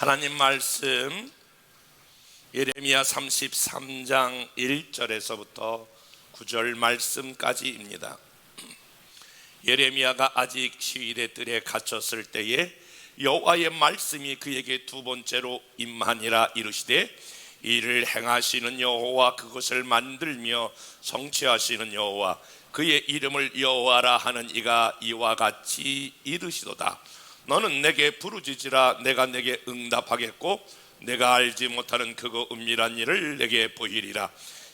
하나님 말씀 예레미야 33장 1절에서부터 9절 말씀까지입니다. 예레미야가 아직 시위대 뜰에 갇혔을 때에 여호와의 말씀이 그에게 두 번째로 임하니라. 이르시되 이를 행하시는 여호와, 그것을 만들며 성취하시는 여호와, 그의 이름을 여호와라 하는 이가 이와 같이 이르시도다. 너는 내게 부르짖으라. 내가 내게 응답하겠고 내가 알지 못하는 그거 은밀한 일을 내게 보이리라.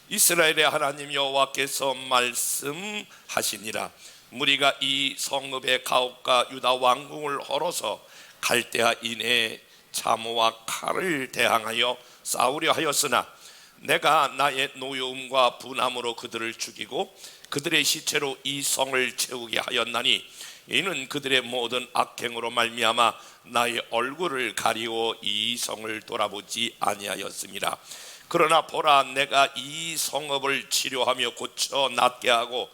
이스라엘의 하나님 여호와께서 말씀하시니라. 무리가 이 성읍의 가옥과 유다 왕궁을 헐어서 갈대아 인에 참호와 칼을 대항하여 싸우려 하였으나 내가 나의 노여움과 분함으로 그들을 죽이고 그들의 시체로 이 성을 채우게 하였나니 이는 그들의 모든 악행으로 말미암아 나의 얼굴을 가리워 이 성을 돌아보지 아니하였음이라. 그러나 보라, 내가 이 성읍을 치료하며 고쳐 낫게 하고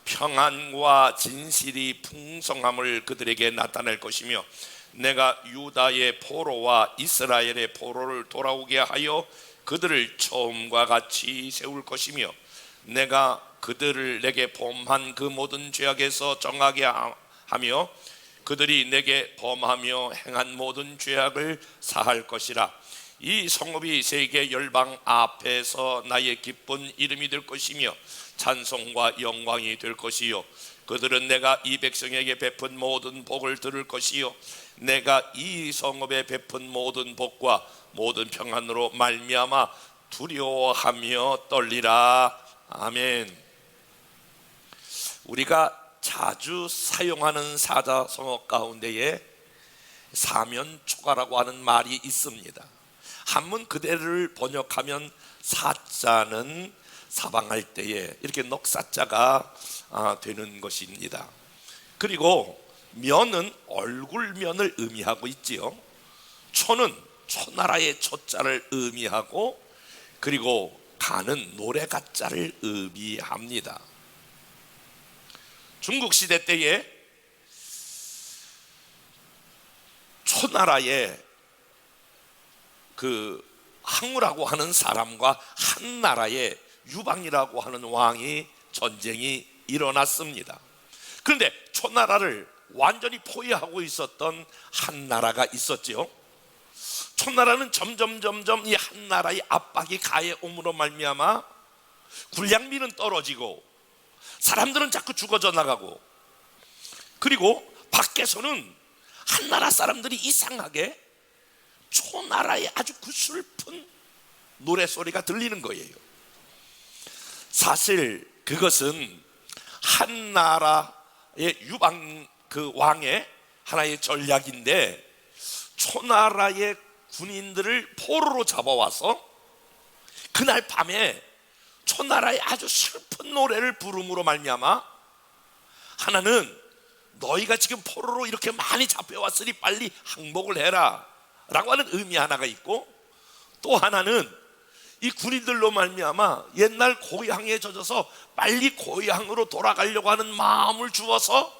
평안과 진실이 풍성함을 그들에게 나타낼 것이며 내가 유다의 포로와 이스라엘의 포로를 돌아오게 하여 그들을 처음과 같이 세울 것이며 내가 그들을 내게 범한 그 모든 죄악에서 정하게 하며 그들이 내게 범하며 행한 모든 죄악을 사할 것이라. 이 성읍이 세계 열방 앞에서 나의 기쁜 이름이 될 것이며 찬송과 영광이 될 것이요, 그들은 내가 이 백성에게 베푼 모든 복을 들을 것이요, 내가 이 성읍에 베푼 모든 복과 모든 평안으로 말미암아 두려워하며 떨리라. 아멘. 우리가 자주 사용하는 사자성어 가운데에 사면초가라고 하는 말이 있습니다. 한문 그대를 번역하면 사자는 사방할 때에 이렇게 넉사자가 되는 것입니다. 그리고 면은 얼굴면을 의미하고 있지요. 초는 초나라의 초자를 의미하고, 그리고 가는 노래가자를 의미합니다. 중국 시대 때에 초나라의 그 항우라고 하는 사람과 한나라의 유방이라고 하는 왕이 전쟁이 일어났습니다. 그런데 초나라를 완전히 포위하고 있었던 한나라가 있었지요. 초나라는 점점 이 한나라의 압박이 가해옴으로 말미암아 군량미는 떨어지고 사람들은 자꾸 죽어져 나가고, 그리고 밖에서는 한나라 사람들이 이상하게 초나라의 아주 그 슬픈 노래소리가 들리는 거예요. 사실 그것은 한나라의 유방 그 왕의 하나의 전략인데, 초나라의 군인들을 포로로 잡아와서 그날 밤에 초나라의 아주 슬픈 노래를 부름으로 말미암아, 하나는 너희가 지금 포로로 이렇게 많이 잡혀왔으니 빨리 항복을 해라 라고 하는 의미 하나가 있고, 또 하나는 이 군인들로 말미암아 옛날 고향에 젖어서 빨리 고향으로 돌아가려고 하는 마음을 주어서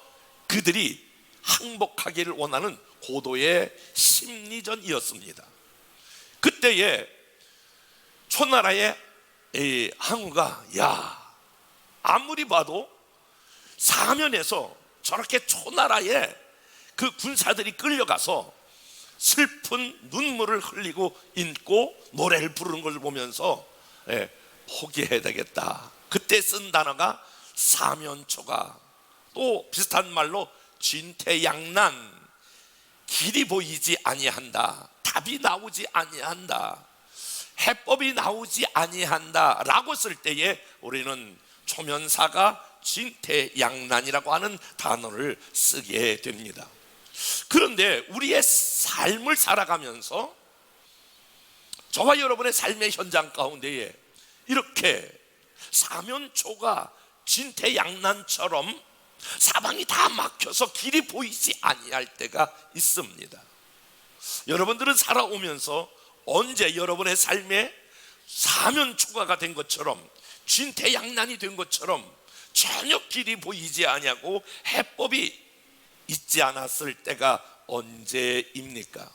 그들이 항복하기를 원하는 고도의 심리전이었습니다. 그때에 초나라의 항우가 아무리 봐도 사면에서 저렇게 초나라의 그 군사들이 끌려가서 슬픈 눈물을 흘리고 인고 노래를 부르는 걸 보면서 포기해야 되겠다. 그때 쓴 단어가 사면초가, 또 비슷한 말로 진퇴양난, 길이 보이지 아니한다, 답이 나오지 아니한다, 해법이 나오지 아니한다 라고 쓸 때에 우리는 초면사가 진퇴양난이라고 하는 단어를 쓰게 됩니다. 그런데 우리의 삶을 살아가면서 저와 여러분의 삶의 현장 가운데에 이렇게 사면초가 진퇴양난처럼 사방이 다 막혀서 길이 보이지 아니할 때가 있습니다. 여러분들은 살아오면서 언제 여러분의 삶에 사면초가가 된 것처럼, 진퇴양난이 된 것처럼 전혀 길이 보이지 아니하고 해법이 있지 않았을 때가 언제입니까?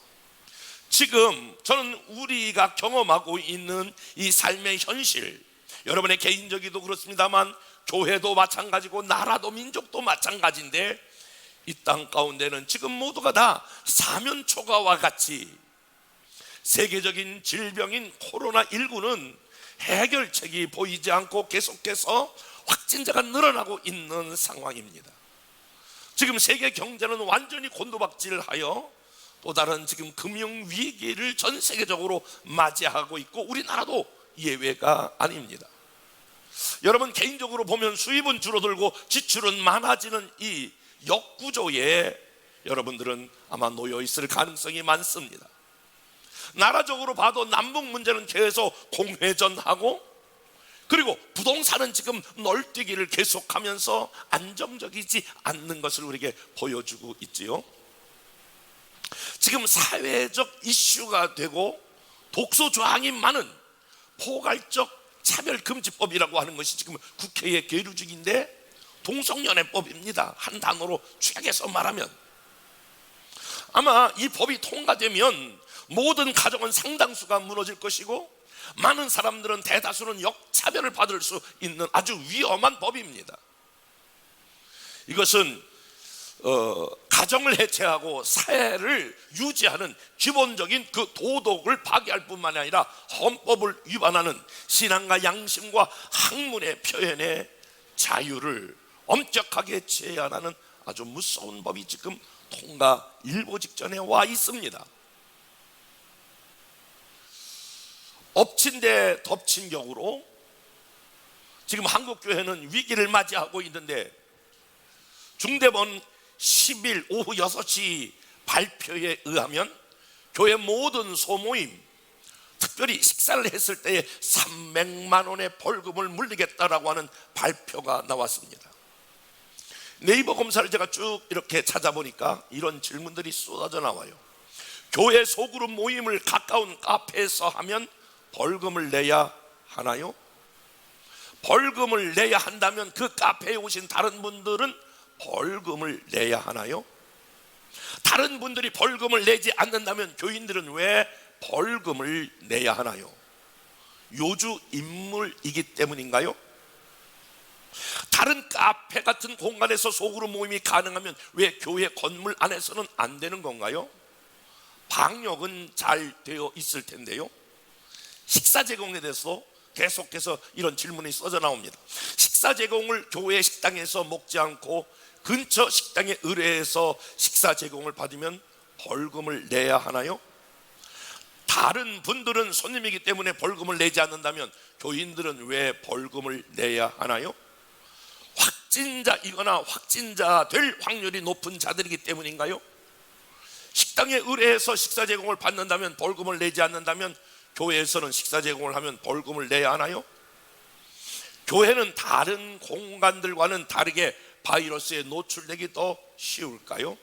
지금 저는 우리가 경험하고 있는 이 삶의 현실, 여러분의 개인적이도 그렇습니다만 교회도 마찬가지고 나라도 민족도 마찬가지인데, 이 땅 가운데는 지금 모두가 다 사면초가와 같이 세계적인 질병인 코로나19는 해결책이 보이지 않고 계속해서 확진자가 늘어나고 있는 상황입니다. 지금 세계 경제는 완전히 곤두박질하여 또 다른 지금 금융위기를 전 세계적으로 맞이하고 있고 우리나라도 예외가 아닙니다. 여러분, 개인적으로 보면 수입은 줄어들고 지출은 많아지는 이 역구조에 여러분들은 아마 놓여 있을 가능성이 많습니다. 나라적으로 봐도 남북 문제는 계속 공회전하고, 그리고 부동산은 지금 널뛰기를 계속하면서 안정적이지 않는 것을 우리에게 보여주고 있지요. 지금 사회적 이슈가 되고 독소 조항이 많은 포괄적 차별금지법이라고 하는 것이 지금 국회에 계류 중인데, 동성연애법입니다. 한 단어로 축약해서 말하면 아마 이 법이 통과되면 모든 가정은 상당수가 무너질 것이고, 많은 사람들은, 대다수는 역차별을 받을 수 있는 아주 위험한 법입니다. 이것은 가정을 해체하고 사회를 유지하는 기본적인 그 도덕을 파괴할 뿐만 아니라 헌법을 위반하는 신앙과 양심과 학문의 표현의 자유를 엄격하게 제한하는 아주 무서운 법이 지금 통과 일보 직전에 와 있습니다. 엎친 데 덮친 격으로 지금 한국교회는 위기를 맞이하고 있는데, 중대본 10일 오후 6시 발표에 의하면 교회 모든 소모임, 특별히 식사를 했을 때에 300만 원의 벌금을 물리겠다라고 하는 발표가 나왔습니다. 네이버 검사를 제가 쭉 이렇게 찾아보니까 이런 질문들이 쏟아져 나와요. 교회 소그룹 모임을 가까운 카페에서 하면 벌금을 내야 하나요? 벌금을 내야 한다면 그 카페에 오신 다른 분들은 벌금을 내야 하나요? 다른 분들이 벌금을 내지 않는다면 교인들은 왜 벌금을 내야 하나요? 요주 인물이기 때문인가요? 다른 카페 같은 공간에서 소그룹 모임이 가능하면 왜 교회 건물 안에서는 안 되는 건가요? 방역은 잘 되어 있을 텐데요. 식사 제공에 대해서 계속해서 이런 질문이 써져 나옵니다. 식사 제공을 교회 식당에서 먹지 않고 근처 식당에 의뢰해서 식사 제공을 받으면 벌금을 내야 하나요? 다른 분들은 손님이기 때문에 벌금을 내지 않는다면 교인들은 왜 벌금을 내야 하나요? 확진자이거나 확진자 될 확률이 높은 자들이기 때문인가요? 식당에 의뢰해서 식사 제공을 받는다면 벌금을 내지 않는다면 교회에서는 식사 제공을 하면 벌금을 내야 하나요? 교회는 다른 공간들과는 다르게 바이러스에 노출되기 더 쉬울까요?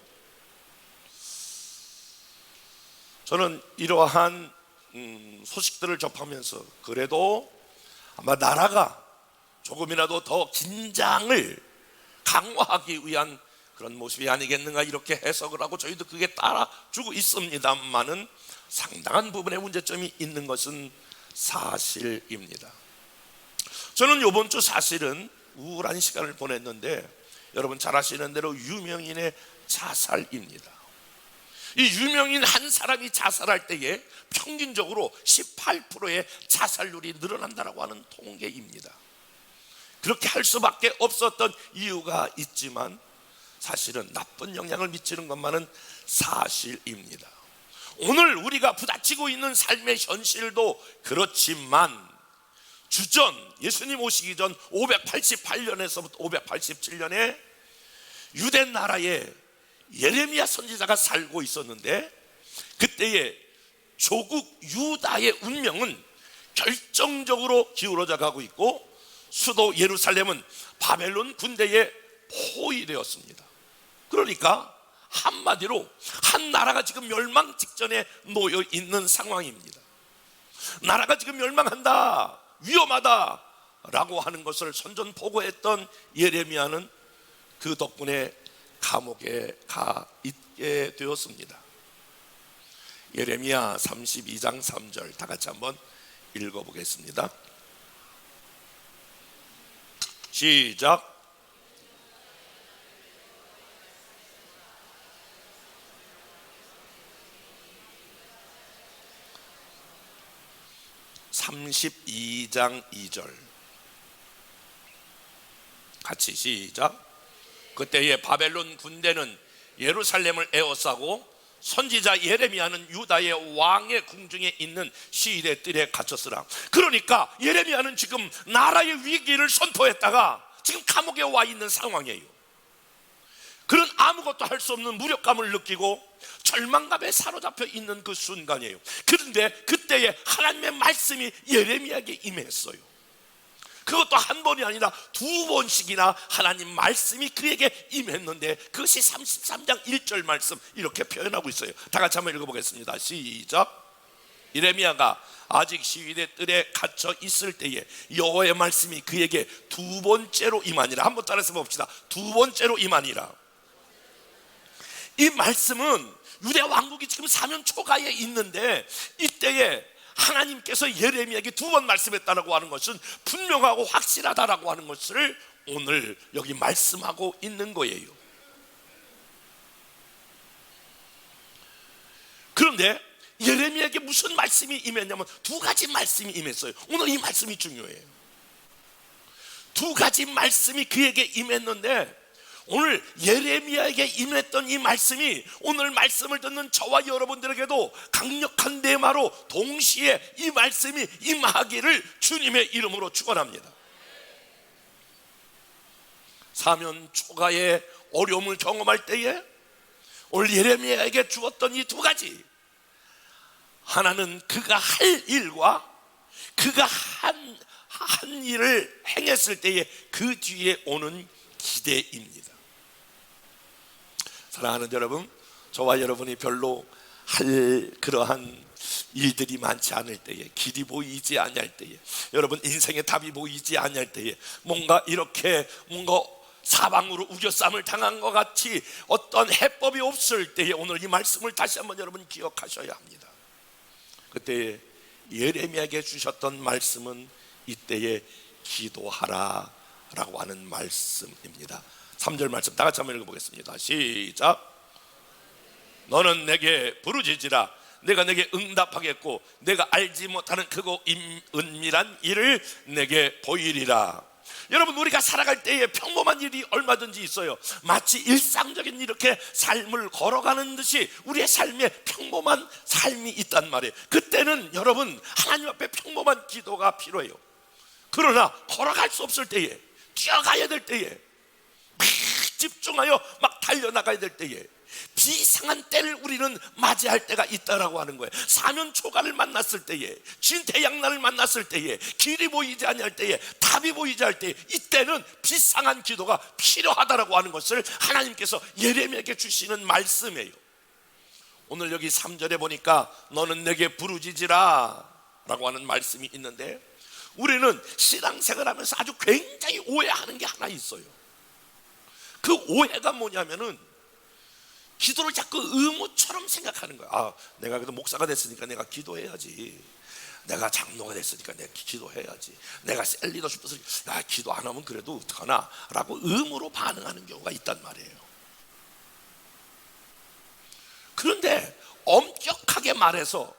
저는 이러한 소식들을 접하면서 그래도 아마 나라가 조금이라도 더 긴장을 강화하기 위한 그런 모습이 아니겠는가 이렇게 해석을 하고 저희도 그게 따라주고 있습니다만은 상당한 부분의 문제점이 있는 것은 사실입니다. 저는 이번 주 사실은 우울한 시간을 보냈는데, 여러분 잘 아시는 대로 유명인의 자살입니다. 이 유명인 한 사람이 자살할 때에 평균적으로 18%의 자살률이 늘어난다고 하는 통계입니다. 그렇게 할 수밖에 없었던 이유가 있지만 사실은 나쁜 영향을 미치는 것만은 사실입니다. 오늘 우리가 부딪히고 있는 삶의 현실도 그렇지만 주전, 예수님 오시기 전 588년에서부터 587년에 유대 나라에 예레미야 선지자가 살고 있었는데, 그때의 조국 유다의 운명은 결정적으로 기울어져 가고 있고 수도 예루살렘은 바벨론 군대에 포위되었습니다. 그러니까 한마디로 한 나라가 지금 멸망 직전에 놓여 있는 상황입니다. 나라가 지금 멸망한다, 위험하다 라고 하는 것을 선전포고했던 예레미야는 그 덕분에 감옥에 가 있게 되었습니다. 예레미야 32장 3절 다 같이 한번 읽어보겠습니다. 시작. (32장 2절) 같이 시작. 그때에 바벨론 군대는 예루살렘을 에워싸고 선지자 예레미야는 유다의 왕의 궁중에 있는 시일의 뜰에 갇혔으라. 그러니까 예레미야는 지금 나라의 위기를 선포했다가 지금 감옥에 와 있는 상황이에요. 그런 아무것도 할 수 없는 무력감을 느끼고 절망감에 사로잡혀 있는 그 순간이에요. 그런데 그때에 하나님의 말씀이 예레미야에게 임했어요. 그것도 한 번이 아니라 두 번씩이나 하나님 말씀이 그에게 임했는데 그것이 33장 1절 말씀 이렇게 표현하고 있어요. 다 같이 한번 읽어보겠습니다. 시작. 예레미야가 아직 시위대 뜰에 갇혀 있을 때에 여호와의 말씀이 그에게 두 번째로 임하니라. 한번 따라서 봅시다. 두 번째로 임하니라. 이 말씀은 유대 왕국이 지금 사면 초가에 있는데 이때에 하나님께서 예레미야에게 두 번 말씀했다라고 하는 것은 분명하고 확실하다라고 하는 것을 오늘 여기 말씀하고 있는 거예요. 그런데 예레미야에게 무슨 말씀이 임했냐면 두 가지 말씀이 임했어요. 오늘 이 말씀이 중요해요. 두 가지 말씀이 그에게 임했는데 오늘 예레미야에게 임했던 이 말씀이 오늘 말씀을 듣는 저와 여러분들에게도 강력한 대마로 동시에 이 말씀이 임하기를 주님의 이름으로 축원합니다. 사면 초가의 어려움을 경험할 때에 오늘 예레미야에게 주었던 이 두 가지, 하나는 그가 할 일과 그가 한 일을 행했을 때에 그 뒤에 오는 기대입니다. 사랑하는 여러분, 저와 여러분이 별로 할 그러한 일들이 많지 않을 때에, 길이 보이지 않을 때에, 여러분 인생의 답이 보이지 않을 때에, 뭔가 이렇게 사방으로 우겨쌈을 당한 것 같이 어떤 해법이 없을 때에 오늘 이 말씀을 다시 한번 여러분 기억하셔야 합니다. 그때 예레미야에게 주셨던 말씀은 이때에 기도하라 라고 하는 말씀입니다. 3절 말씀 다 같이 한번 읽어보겠습니다. 시작. 너는 내게 부르짖으라. 내가 내게 응답하겠고 내가 알지 못하는 크고 은밀한 일을 내게 보이리라. 여러분, 우리가 살아갈 때에 평범한 일이 얼마든지 있어요. 마치 일상적인 이렇게 삶을 걸어가는 듯이 우리의 삶에 평범한 삶이 있단 말이에요. 그때는 여러분 하나님 앞에 평범한 기도가 필요해요. 그러나 걸어갈 수 없을 때에, 뛰어가야 될 때에, 막 집중하여 막 달려나가야 될 때에, 비상한 때를 우리는 맞이할 때가 있다라고 하는 거예요. 사면 초가를 만났을 때에, 진태양난을 만났을 때에, 길이 보이지 아니할 때에, 답이 보이지 않을 때에, 이때는 비상한 기도가 필요하다라고 하는 것을 하나님께서 예레미야에게 주시는 말씀이에요. 오늘 여기 3절에 보니까 너는 내게 부르짖으라 라고 하는 말씀이 있는데, 우리는 신앙생활 하면서 아주 굉장히 오해하는 게 하나 있어요. 그 오해가 뭐냐면은 기도를 자꾸 의무처럼 생각하는 거야. 아, 내가 그래도 목사가 됐으니까 내가 기도해야지. 내가 장로가 됐으니까 내가 기도해야지. 내가 셀리더십 됐으니까 기도 안 하면 그래도 어떡하나 라고 의무로 반응하는 경우가 있단 말이에요. 그런데 엄격하게 말해서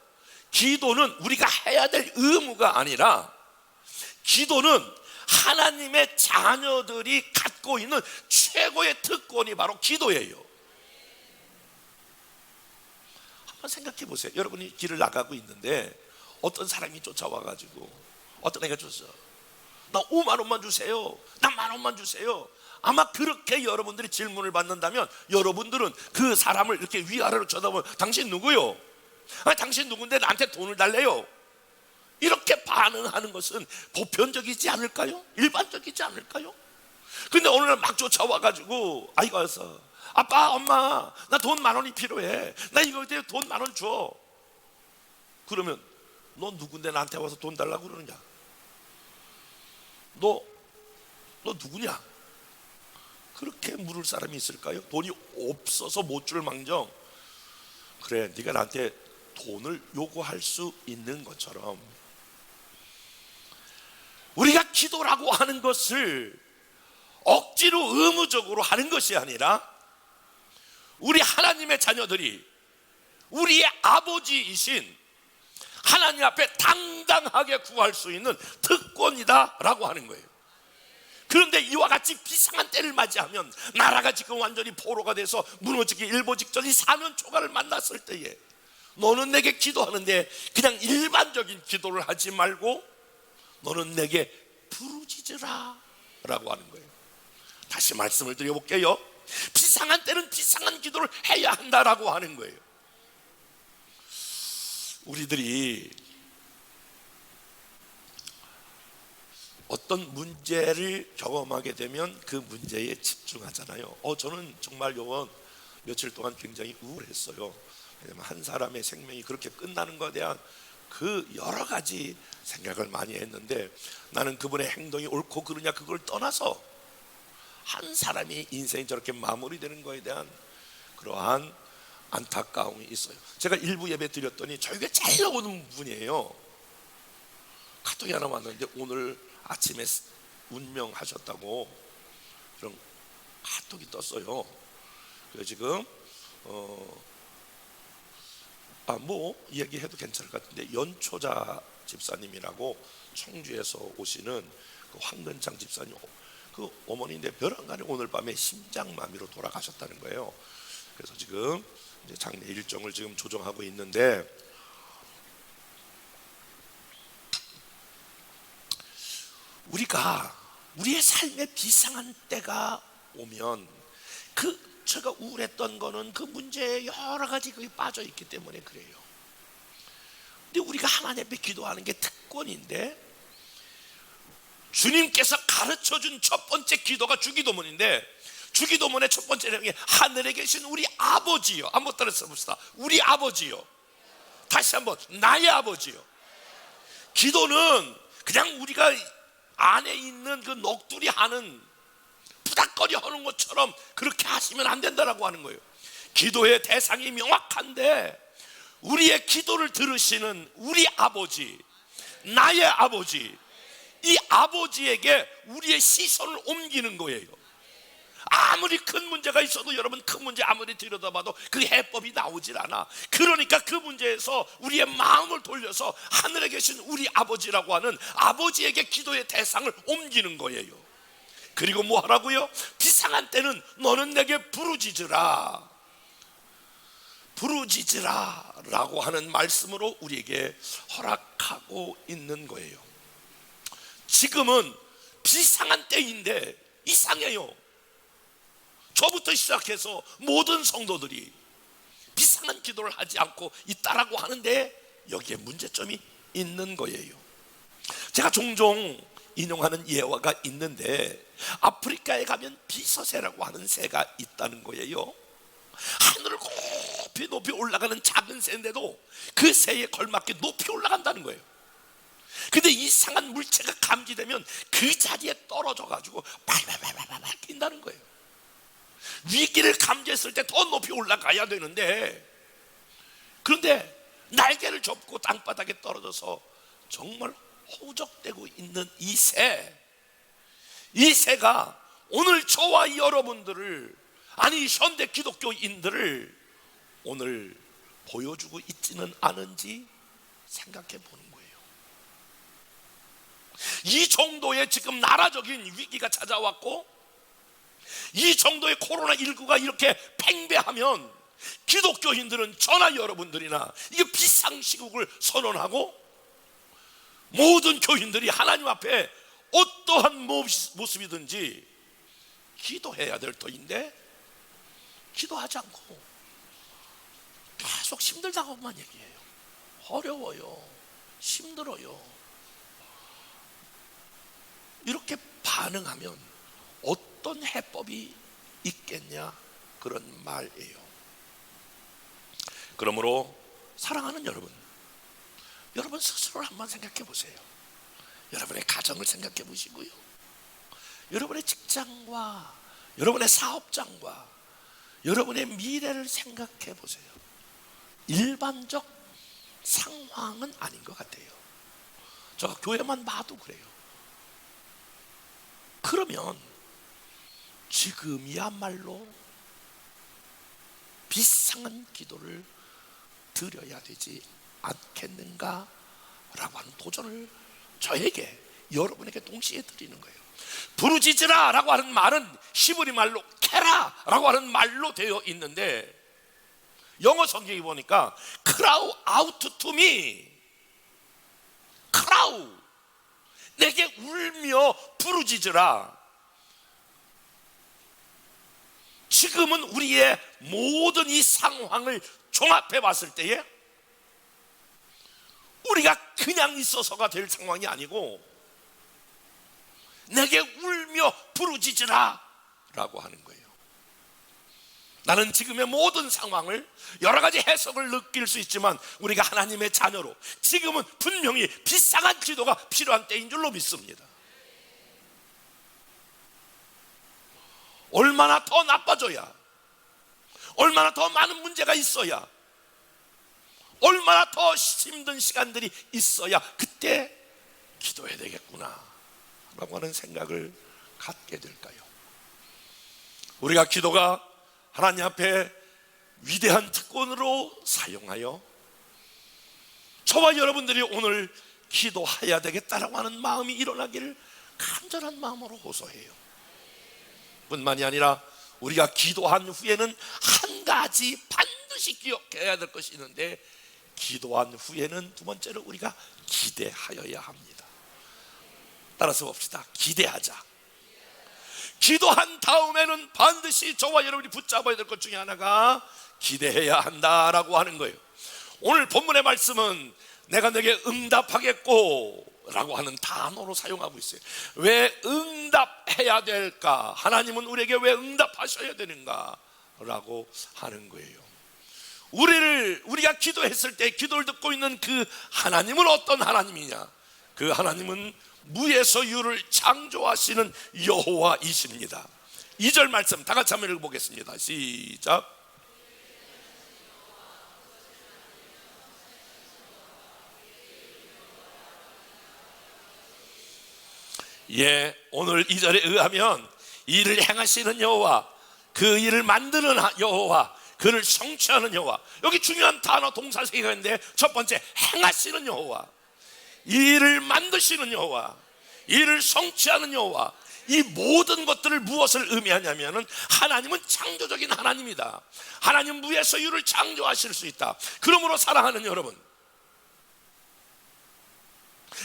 기도는 우리가 해야 될 의무가 아니라, 기도는 하나님의 자녀들이 갖고 있는 최고의 특권이 바로 기도예요. 한번 생각해 보세요. 여러분이 길을 나가고 있는데 어떤 사람이 쫓아와가지고, 어떤 애가 줬어. 나 5만 원만 주세요. 나 1만 원만 주세요. 아마 그렇게 여러분들이 질문을 받는다면 여러분들은 그 사람을 이렇게 위아래로 쳐다보면 당신 누구요? 당신 누군데 나한테 돈을 달래요? 이렇게 반응하는 것은 보편적이지 않을까요? 일반적이지 않을까요? 근데 오늘 막 쫓아와가지고 아이가 와서, 아빠, 엄마, 나 돈 1만 원이 필요해. 나 이거 돈 1만 원 줘. 그러면 너 누군데 나한테 와서 돈 달라고 그러느냐? 너 누구냐? 그렇게 물을 사람이 있을까요? 돈이 없어서 못 줄 망정, 그래 네가 나한테 돈을 요구할 수 있는 것처럼 우리가 기도라고 하는 것을 억지로 의무적으로 하는 것이 아니라 우리 하나님의 자녀들이 우리의 아버지이신 하나님 앞에 당당하게 구할 수 있는 특권이다 라고 하는 거예요. 그런데 이와 같이 비상한 때를 맞이하면 나라가 지금 완전히 포로가 돼서 무너지기 일보 직전인 사면초가를 만났을 때에 너는 내게 기도하는데 그냥 일반적인 기도를 하지 말고 너는 내게 부르짖으라 라고 하는 거예요. 다시 말씀을 드려볼게요. 비상한 때는 비상한 기도를 해야 한다라고 하는 거예요. 우리들이 어떤 문제를 경험하게 되면 그 문제에 집중하잖아요. 저는 정말 요번 며칠 동안 굉장히 우울했어요. 왜냐면 한 사람의 생명이 그렇게 끝나는 것에 대한 그 여러 가지 생각을 많이 했는데 나는 그분의 행동이 옳고 그르냐 그걸 떠나서 한 사람이 인생이 저렇게 마무리되는 것에 대한 그러한 안타까움이 있어요. 제가 일부 예배 드렸더니 저희 교회 제일 오는 분이에요. 카톡이 하나 왔는데 오늘 아침에 운명하셨다고 그런 카톡이 떴어요. 그래서 지금 뭐 얘기해도 괜찮을 것 같은데 연초자 집사님이라고 청주에서 오시는 그 황근창 집사님 그 어머니인데 벼랑간에 오늘 밤에 심장마비로 돌아가셨다는 거예요. 그래서 지금 이제 장례 일정을 지금 조정하고 있는데 우리가 우리의 삶에 비상한 때가 오면 제가 우울했던 거는 그 문제에 여러 가지 그게 빠져 있기 때문에 그래요. 근데 우리가 하나님 앞에 기도하는 게 특권인데 주님께서 가르쳐준 첫 번째 기도가 주기도문인데 주기도문의 첫 번째 내용이 하늘에 계신 우리 아버지요. 한번 따라서 봅시다. 우리 아버지요. 다시 한번 나의 아버지요. 기도는 그냥 우리가 안에 있는 그 넋두리 하는 부닥거리 하는 것처럼 그렇게 하시면 안 된다라고 하는 거예요. 기도의 대상이 명확한데 우리의 기도를 들으시는 우리 아버지, 나의 아버지, 이 아버지에게 우리의 시선을 옮기는 거예요. 아무리 큰 문제가 있어도 여러분 큰 문제 아무리 들여다봐도 그 해법이 나오질 않아. 그러니까 그 문제에서 우리의 마음을 돌려서 하늘에 계신 우리 아버지라고 하는 아버지에게 기도의 대상을 옮기는 거예요. 그리고 뭐 하라고요? 비상한 때는 너는 내게 부르짖으라 라고 하는 말씀으로 우리에게 허락하고 있는 거예요. 지금은 비상한 때인데 이상해요. 저부터 시작해서 모든 성도들이 비상한 기도를 하지 않고 있다라고 하는데 여기에 문제점이 있는 거예요. 제가 종종 인용하는 예화가 있는데 아프리카에 가면 비서새라고 하는 새가 있다는 거예요. 하늘을 높이 높이 올라가는 작은 새인데도 그 새에 걸맞게 높이 올라간다는 거예요. 근데 이상한 물체가 감지되면 그 자리에 떨어져 가지고 발발발발발 뛴다는 거예요. 위기를 감지했을 때 더 높이 올라가야 되는데 그런데 날개를 접고 땅바닥에 떨어져서 정말 허우적대고 있는 이 새가 오늘 저와 여러분들을 아니 현대 기독교인들을 오늘 보여주고 있지는 않은지 생각해 보는 거예요. 이 정도의 지금 나라적인 위기가 찾아왔고 이 정도의 코로나19가 이렇게 팽배하면 기독교인들은 저나 여러분들이나 이게 비상시국을 선언하고 모든 교인들이 하나님 앞에 어떠한 모습이든지 기도해야 될 터인데 기도하지 않고 계속 힘들다고만 얘기해요. 어려워요. 힘들어요. 이렇게 반응하면 어떤 해법이 있겠냐 그런 말이에요. 그러므로 사랑하는 여러분 스스로를 한번 생각해 보세요. 여러분의 가정을 생각해 보시고요. 여러분의 직장과 여러분의 사업장과 여러분의 미래를 생각해 보세요. 일반적 상황은 아닌 것 같아요. 저 교회만 봐도 그래요. 그러면 지금이야말로 비상한 기도를 드려야 되지 않겠는가 라고 하는 도전을 저에게, 여러분에게 동시에 드리는 거예요. 부르짖으라 라고 하는 말은 히브리 말로 캐라 라고 하는 말로 되어 있는데, 영어 성경에 보니까 cry out to me, cry, 내게 울며 부르짖으라. 지금은 우리의 모든 이 상황을 종합해 봤을 때에 우리가 그냥 있어서가 될 상황이 아니고 내게 울며 부르짖으라 라고 하는 거예요. 나는 지금의 모든 상황을 여러 가지 해석을 느낄 수 있지만 우리가 하나님의 자녀로 지금은 분명히 비상한 기도가 필요한 때인 줄로 믿습니다. 얼마나 더 나빠져야, 얼마나 더 많은 문제가 있어야, 얼마나 더 힘든 시간들이 있어야 그때 기도해야 되겠구나 라고 하는 생각을 갖게 될까요? 우리가 기도가 하나님 앞에 위대한 특권으로 사용하여 저와 여러분들이 오늘 기도해야 되겠다라고 하는 마음이 일어나기를 간절한 마음으로 호소해요. 뿐만이 아니라 우리가 기도한 후에는 한 가지 반드시 기억해야 될 것이 있는데, 기도한 후에는 두 번째로 우리가 기대하여야 합니다. 따라서 봅시다. 기대하자. 기도한 다음에는 반드시 저와 여러분이 붙잡아야 될 것 중에 하나가 기대해야 한다라고 하는 거예요. 오늘 본문의 말씀은 내가 내게 응답하겠고 라고 하는 단어로 사용하고 있어요. 왜 응답해야 될까? 하나님은 우리에게 왜 응답하셔야 되는가? 라고 하는 거예요. 우리가 기도했을 때 기도를 듣고 있는 그 하나님은 어떤 하나님이냐? 그 하나님은 무에서 유를 창조하시는 여호와이십니다. 2절 말씀 다 같이 한번 읽어보겠습니다. 시작. 예, 오늘 2절에 의하면 일을 행하시는 여호와, 그 일을 만드는 여호와, 그를 성취하는 여호와. 여기 중요한 단어 동사 세 개가 있는데, 첫 번째 행하시는 여호와, 일을 만드시는 여호와, 일을 성취하는 여호와. 이 모든 것들을 무엇을 의미하냐면은 하나님은 창조적인 하나님이다. 하나님 무에서 유를 창조하실 수 있다. 그러므로 사랑하는 여러분,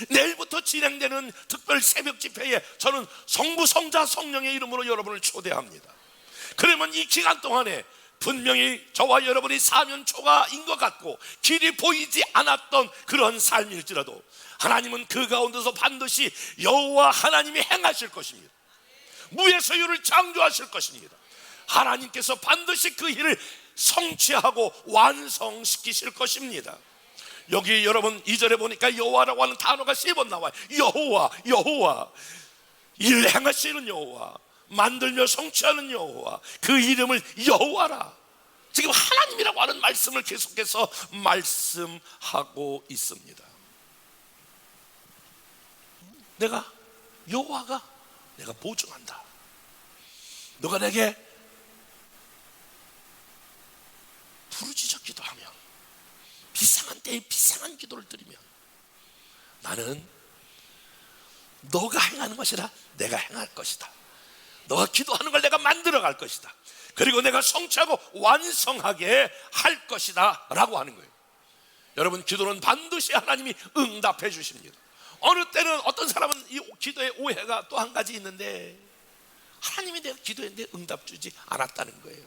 내일부터 진행되는 특별 새벽 집회에 저는 성부, 성자, 성령의 이름으로 여러분을 초대합니다. 그러면 이 기간 동안에 분명히 저와 여러분이 사면 초가인 것 같고 길이 보이지 않았던 그런 삶일지라도 하나님은 그 가운데서 반드시 여호와 하나님이 행하실 것입니다. 무에서 유를 창조하실 것입니다. 하나님께서 반드시 그 일을 성취하고 완성시키실 것입니다. 여기 여러분 2절에 보니까 여호와라고 하는 단어가 3번 나와요. 여호와, 여호와, 일 행하시는 여호와, 만들며 성취하는 여호와, 그 이름을 여호와라. 지금 하나님이라고 하는 말씀을 계속해서 말씀하고 있습니다. 내가 여호와가 내가 보증한다. 너가 내게 부르짖어 기도하면, 비상한 때에 비상한 기도를 드리면 나는 너가 행하는 것이라 내가 행할 것이다. 너가 기도하는 걸 내가 만들어 갈 것이다. 그리고 내가 성취하고 완성하게 할 것이다 라고 하는 거예요. 여러분, 기도는 반드시 하나님이 응답해 주십니다. 어느 때는 어떤 사람은 이 기도의 오해가 또 한 가지 있는데, 하나님이 내가 기도했는데 응답 주지 않았다는 거예요.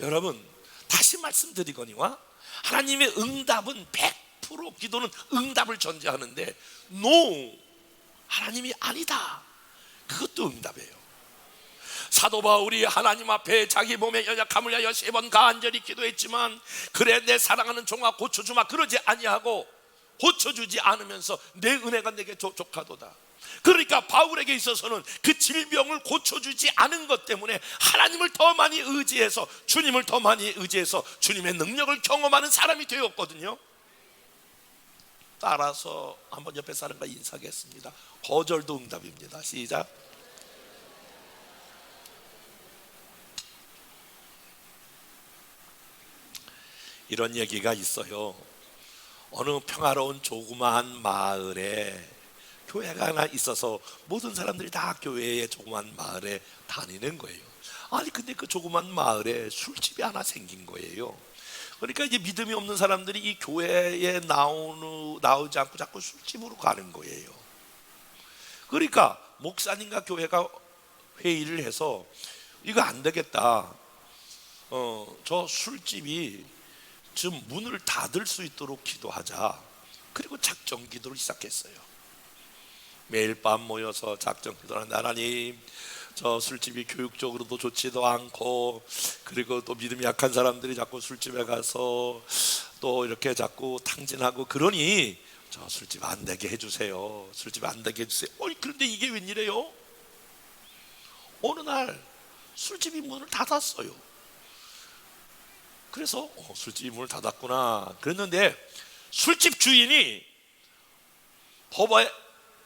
여러분, 다시 말씀드리거니와 하나님의 응답은 100% 기도는 응답을 전제하는데, NO, 하나님이 아니다, 그것도 응답이에요. 사도 바울이 하나님 앞에 자기 몸의 연약함을 위하여 3번 간절히 기도했지만, 그래 내 사랑하는 종아 고쳐주마, 그러지 아니하고 고쳐주지 않으면서 내 은혜가 내게 족하도다. 그러니까 바울에게 있어서는 그 질병을 고쳐주지 않은 것 때문에 하나님을 더 많이 의지해서, 주님을 더 많이 의지해서 주님의 능력을 경험하는 사람이 되었거든요. 따라서 한번 옆에 사람과 인사하겠습니다. 거절도 응답입니다. 시작. 이런 얘기가 있어요. 어느 평화로운 조그마한 마을에 교회가 하나 있어서 모든 사람들이 다 교회의 조그마한 마을에 다니는 거예요. 아니 근데 그 조그마한 마을에 술집이 하나 생긴 거예요. 그러니까 이제 믿음이 없는 사람들이 이 교회에 나오지 않고 자꾸 술집으로 가는 거예요. 그러니까 목사님과 교회가 회의를 해서 이거 안 되겠다. 저 술집이 지금 문을 닫을 수 있도록 기도하자. 그리고 작정 기도를 시작했어요. 매일 밤 모여서 작정 기도를 하는 하나님, 저 술집이 교육적으로도 좋지도 않고, 그리고 또 믿음이 약한 사람들이 자꾸 술집에 가서 또 이렇게 자꾸 탕진하고 그러니 저 술집 안 되게 해주세요. 술집 안 되게 해주세요. 그런데 이게 웬일이에요? 어느 날 술집이 문을 닫았어요. 그래서 술집이 문을 닫았구나 그랬는데, 술집 주인이 법원에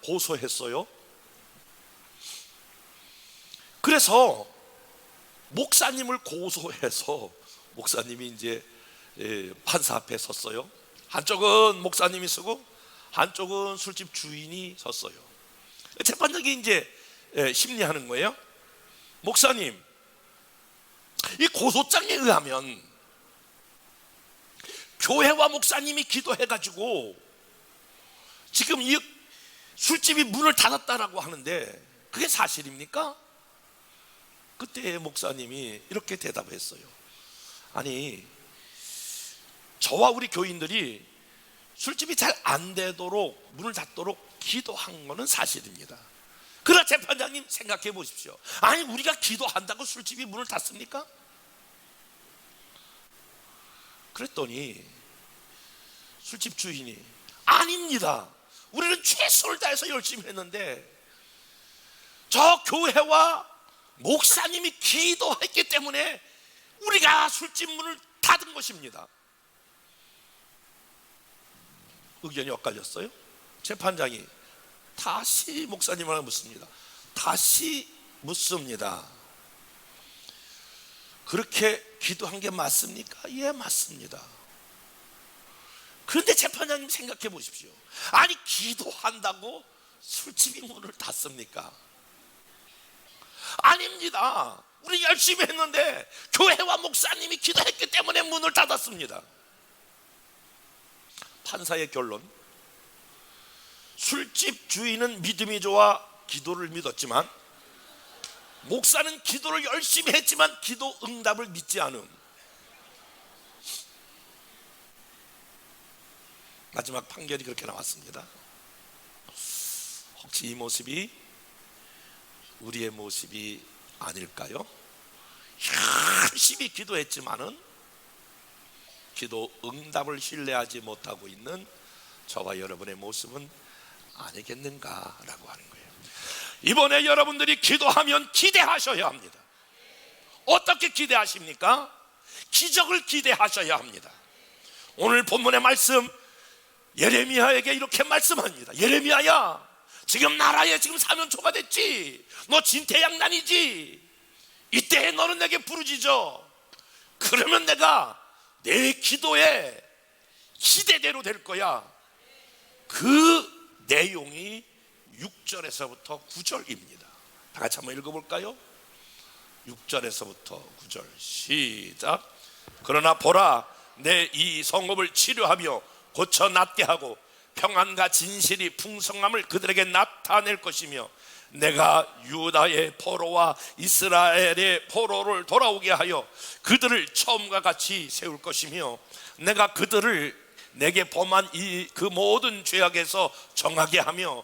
고소했어요. 그래서 목사님을 고소해서 목사님이 이제 판사 앞에 섰어요. 한쪽은 목사님이 서고 한쪽은 술집 주인이 섰어요. 재판장이 이제 심리하는 거예요. 목사님, 이 고소장에 의하면 교회와 목사님이 기도해가지고 지금 이 술집이 문을 닫았다라고 하는데 그게 사실입니까? 그때 목사님이 이렇게 대답했어요. 아니, 저와 우리 교인들이 술집이 잘 안 되도록 문을 닫도록 기도한 거는 사실입니다. 그러나 재판장님 생각해 보십시오. 아니, 우리가 기도한다고 술집이 문을 닫습니까? 그랬더니 술집 주인이 아닙니다. 우리는 최선을 다해서 열심히 했는데 저 교회와 목사님이 기도했기 때문에 우리가 술집 문을 닫은 것입니다. 의견이 엇갈렸어요. 재판장이 다시 목사님을 묻습니다. 다시 묻습니다. 그렇게 기도한 게 맞습니까? 예, 맞습니다. 그런데 재판장님 생각해 보십시오. 아니, 기도한다고 술집이 문을 닫습니까? 아닙니다. 우리 열심히 했는데 교회와 목사님이 기도했기 때문에 문을 닫았습니다. 판사의 결론: 술집 주인은 믿음이 좋아 기도를 믿었지만 목사는 기도를 열심히 했지만 기도 응답을 믿지 않음. 마지막 판결이 그렇게 나왔습니다. 혹시 이 모습이 우리의 모습이 아닐까요? 열심히 기도했지만은 기도 응답을 신뢰하지 못하고 있는 저와 여러분의 모습은 아니겠는가라고 하는 거예요. 이번에 여러분들이 기도하면 기대하셔야 합니다. 어떻게 기대하십니까? 기적을 기대하셔야 합니다. 오늘 본문의 말씀, 예레미야에게 이렇게 말씀합니다. 예레미야야, 지금 나라에 지금 사면초가 됐지. 너 진퇴양난이지. 이때에 너는 내게 부르짖어. 그러면 내가 내 기도에 기대대로 될 거야. 그 내용이 6절에서부터 9절입니다. 다 같이 한번 읽어볼까요? 6절에서부터 9절 시작. 그러나 보라, 내 이 성읍을 치료하며 고쳐 낫게 하고 평안과 진실이 풍성함을 그들에게 나타낼 것이며 내가 유다의 포로와 이스라엘의 포로를 돌아오게 하여 그들을 처음과 같이 세울 것이며 내가 그들을 내게 범한 그 모든 죄악에서 정하게 하며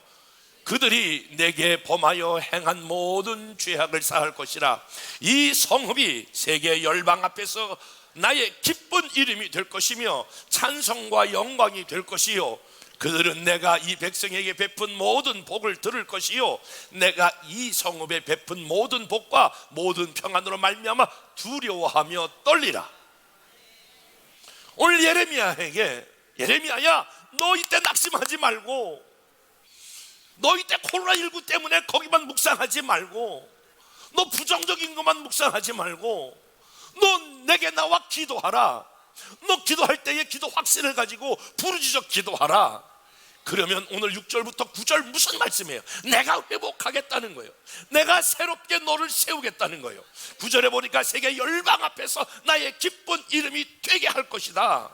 그들이 내게 범하여 행한 모든 죄악을 사할 것이라. 이 성읍이 세계 열방 앞에서 나의 기쁜 이름이 될 것이며 찬송과 영광이 될 것이요 그들은 내가 이 백성에게 베푼 모든 복을 들을 것이요 내가 이 성읍에 베푼 모든 복과 모든 평안으로 말미암아 두려워하며 떨리라. 오늘 예레미야에게 예레미야야, 너 이때 낙심하지 말고, 너 이때 코로나19 때문에 거기만 묵상하지 말고, 너 부정적인 것만 묵상하지 말고, 너 내게 나와 기도하라. 너 기도할 때에 기도 확신을 가지고 부르짖어 기도하라. 그러면 오늘 6절부터 9절 무슨 말씀이에요? 내가 회복하겠다는 거예요. 내가 새롭게 너를 세우겠다는 거예요. 9절에 보니까 세계 열방 앞에서 나의 기쁜 이름이 되게 할 것이다.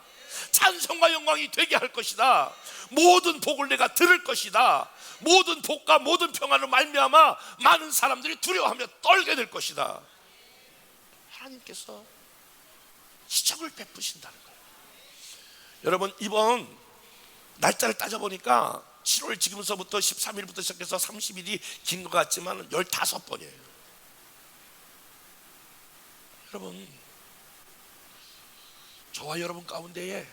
찬송과 영광이 되게 할 것이다. 모든 복을 내가 들을 것이다. 모든 복과 모든 평안을 말미암아 많은 사람들이 두려워하며 떨게 될 것이다. 하나님께서 기적을 베푸신다는 거예요. 여러분, 이번 날짜를 따져보니까 7월 지금서부터 13일부터 시작해서 30일이 긴 것 같지만 15번이에요. 여러분, 저와 여러분 가운데에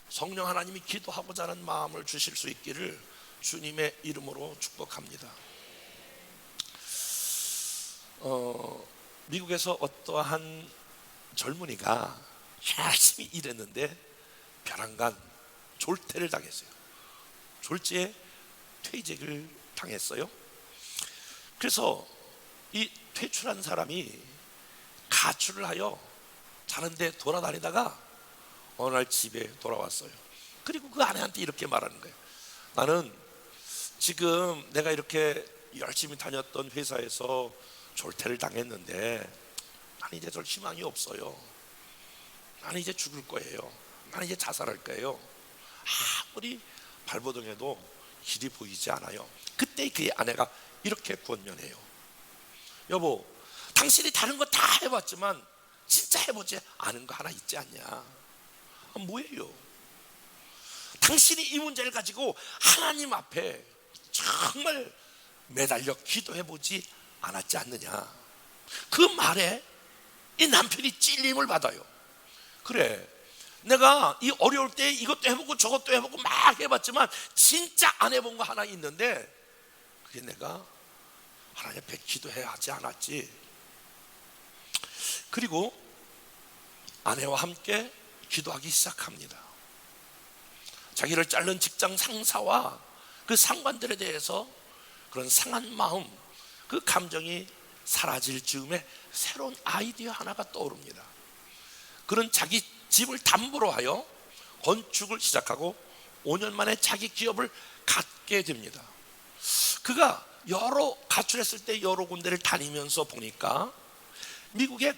성령 하나님이 기도하고자 하는 마음을 주실 수 있기를 주님의 이름으로 축복합니다. 미국에서 어떠한 젊은이가 열심히 일했는데 벼랑간 졸퇴를 당했어요. 졸지에 퇴직을 당했어요. 그래서 이 퇴출한 사람이 가출을 하여 다른데 돌아다니다가 어느 날 집에 돌아왔어요. 그리고 그 아내한테 이렇게 말하는 거예요. 나는 지금 내가 이렇게 열심히 다녔던 회사에서 졸퇴를 당했는데 나는 이제 별 희망이 없어요. 나는 이제 죽을 거예요. 나는 이제 자살할 거예요. 아무리 발버둥해도 길이 보이지 않아요. 그때 그의 아내가 이렇게 권면해요. 여보, 당신이 다른 거 다 해봤지만 진짜 해보지 않은 거 하나 있지 않냐? 뭐예요? 당신이 이 문제를 가지고 하나님 앞에 정말 매달려 기도해보지 않았지 않느냐? 그 말에 이 남편이 찔림을 받아요. 그래, 내가 이 어려울 때 이것도 해보고 저것도 해보고 막 해봤지만 진짜 안 해본 거 하나 있는데 그게 내가 하나님 앞에 기도해야 하지 않았지. 그리고 아내와 함께 기도하기 시작합니다. 자기를 자른 직장 상사와 그 상관들에 대해서 그런 상한 마음, 그 감정이 사라질 즈음에 새로운 아이디어 하나가 떠오릅니다. 그런 자기 집을 담보로 하여 건축을 시작하고 5년 만에 자기 기업을 갖게 됩니다. 그가 가출했을 때 여러 군데를 다니면서 보니까 미국에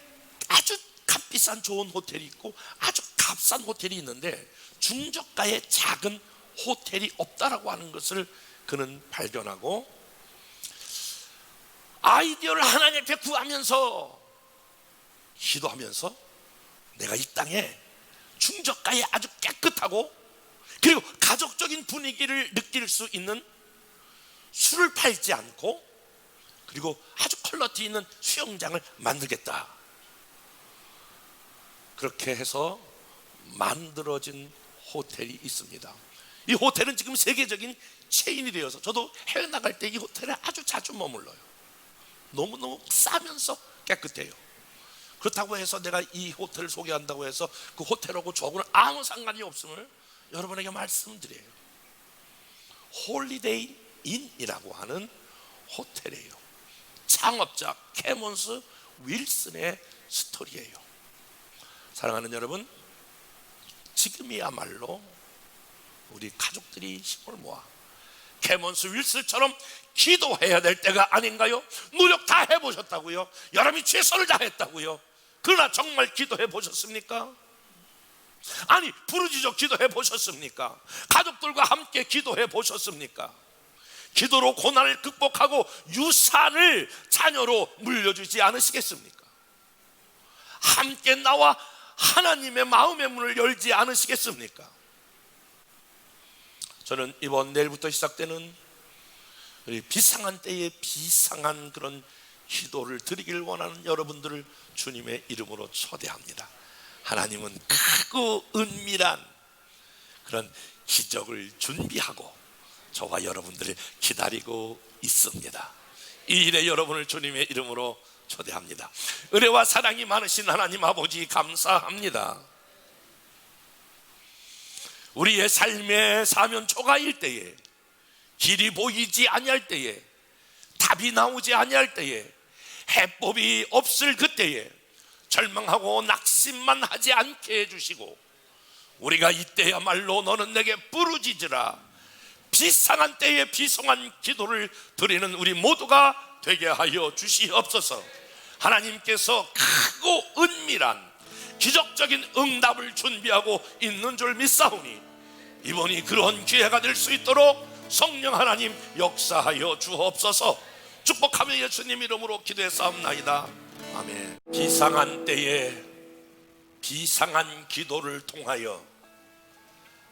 아주 값비싼 좋은 호텔이 있고 아주 값싼 호텔이 있는데 중저가의 작은 호텔이 없다라고 하는 것을 그는 발견하고 아이디어를 하나님 앞에 구하면서 기도하면서 내가 이 땅에 중저가에 아주 깨끗하고 그리고 가족적인 분위기를 느낄 수 있는 술을 팔지 않고 그리고 아주 퀄리티 있는 수영장을 만들겠다. 그렇게 해서 만들어진 호텔이 있습니다. 이 호텔은 지금 세계적인 체인이 되어서 저도 해외 나갈 때 이 호텔에 아주 자주 머물러요. 너무너무 싸면서 깨끗해요. 그렇다고 해서 내가 이 호텔을 소개한다고 해서 그 호텔하고 저하고는 아무 상관이 없음을 여러분에게 말씀드려요. 홀리데이 인이라고 하는 호텔이에요. 창업자 캐몬스 윌슨의 스토리예요. 사랑하는 여러분, 지금이야말로 우리 가족들이 힘을 모아 캐몬스 윌슨처럼 기도해야 될 때가 아닌가요? 노력 다 해보셨다고요? 여러분이 최선을 다했다고요? 그러나 정말 기도해 보셨습니까? 아니, 부르짖어 기도해 보셨습니까? 가족들과 함께 기도해 보셨습니까? 기도로 고난을 극복하고 유산을 자녀로 물려주지 않으시겠습니까? 함께 나와 하나님의 마음의 문을 열지 않으시겠습니까? 저는 이번 내일부터 시작되는 우리 비상한 때에 비상한 그런 기도를 드리길 원하는 여러분들을 주님의 이름으로 초대합니다. 하나님은 크고 은밀한 그런 기적을 준비하고 저와 여러분들을 기다리고 있습니다. 이 일에 여러분을 주님의 이름으로 초대합니다. 은혜와 사랑이 많으신 하나님 아버지 감사합니다. 우리의 삶의 사면초가일 때에, 길이 보이지 아니할 때에, 답이 나오지 아니할 때에, 해법이 없을 그때에 절망하고 낙심만 하지 않게 해주시고, 우리가 이때야말로 너는 내게 부르짖으라, 비상한 때에 비송한 기도를 드리는 우리 모두가 되게 하여 주시옵소서. 하나님께서 크고 은밀한 기적적인 응답을 준비하고 있는 줄 믿사오니 이번이 그런 기회가 될 수 있도록 성령 하나님 역사하여 주옵소서. 축복하며 예수님 이름으로 기도했사옵나이다. 아멘. 비상한 때에 비상한 기도를 통하여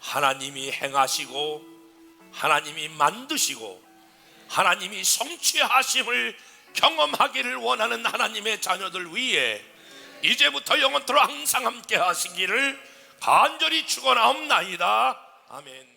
하나님이 행하시고 하나님이 만드시고 하나님이 성취하심을 경험하기를 원하는 하나님의 자녀들 위해 이제부터 영원토록 항상 함께 하시기를 간절히 축원하옵나이다. 아멘.